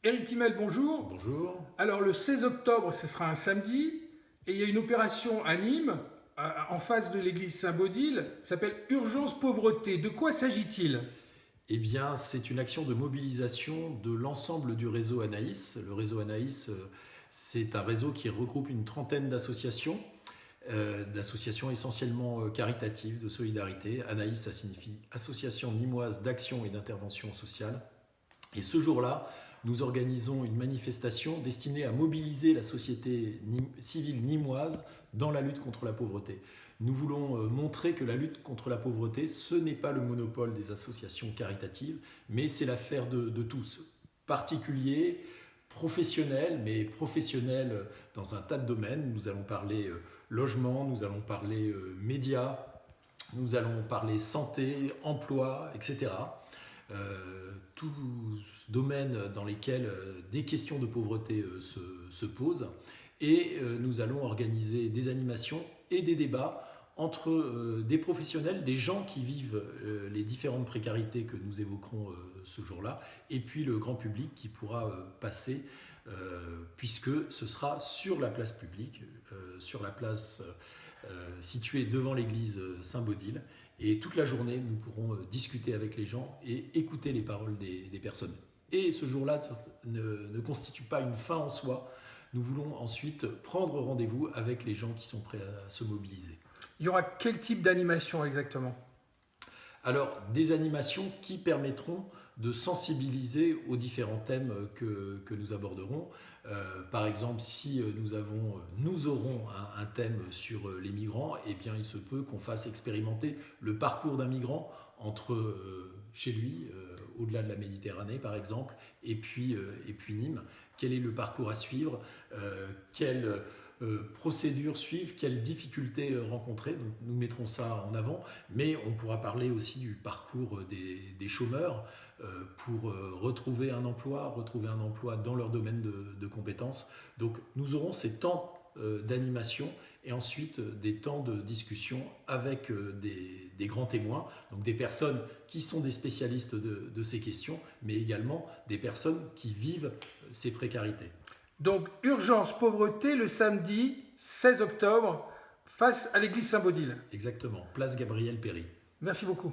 Éric Timel, bonjour. Bonjour. Alors le 16 octobre, ce sera un samedi, et il y a une opération à Nîmes, en face de l'église Saint-Baudile, qui s'appelle Urgence Pauvreté. De quoi s'agit-il? Eh bien, c'est une action de mobilisation de l'ensemble du réseau Anaïs. Le réseau Anaïs, c'est un réseau qui regroupe une trentaine d'associations essentiellement caritatives, de solidarité. Anaïs, ça signifie Association Nîmoise d'Action et d'Intervention Sociale. Et ce jour-là, nous organisons une manifestation destinée à mobiliser la société civile nîmoise dans la lutte contre la pauvreté. Nous voulons montrer que la lutte contre la pauvreté, ce n'est pas le monopole des associations caritatives, mais c'est l'affaire de tous, particuliers, professionnels, mais professionnels dans un tas de domaines. Nous allons parler logement, nous allons parler médias, nous allons parler santé, emploi, etc. Tous domaines dans lesquels des questions de pauvreté se posent. Et nous allons organiser des animations et des débats entre des professionnels, des gens qui vivent les différentes précarités que nous évoquerons ce jour-là, et puis le grand public qui pourra passer, puisque ce sera sur la place publique, sur la place située devant l'église Saint-Baudile. Et toute la journée, nous pourrons discuter avec les gens et écouter les paroles des personnes. Et ce jour-là, ça ne constitue pas une fin en soi. Nous voulons ensuite prendre rendez-vous avec les gens qui sont prêts à se mobiliser. Il y aura quel type d'animation exactement? Alors, des animations qui permettront de sensibiliser aux différents thèmes que nous aborderons. Par exemple, si nous aurons un thème sur les migrants, eh bien, il se peut qu'on fasse expérimenter le parcours d'un migrant entre chez lui, au-delà de la Méditerranée par exemple, et puis Nîmes. Quel est le parcours à suivre? Quelle procédures suivre, quelles difficultés rencontrer. Donc, nous mettrons ça en avant, mais on pourra parler aussi du parcours des chômeurs pour retrouver un emploi dans leur domaine de compétences. Donc nous aurons ces temps d'animation et ensuite des temps de discussion avec des grands témoins, donc des personnes qui sont des spécialistes de ces questions, mais également des personnes qui vivent ces précarités. Donc Urgence Pauvreté le samedi 16 octobre face à l'église Saint-Baudile. Exactement, place Gabriel Péry. Merci beaucoup.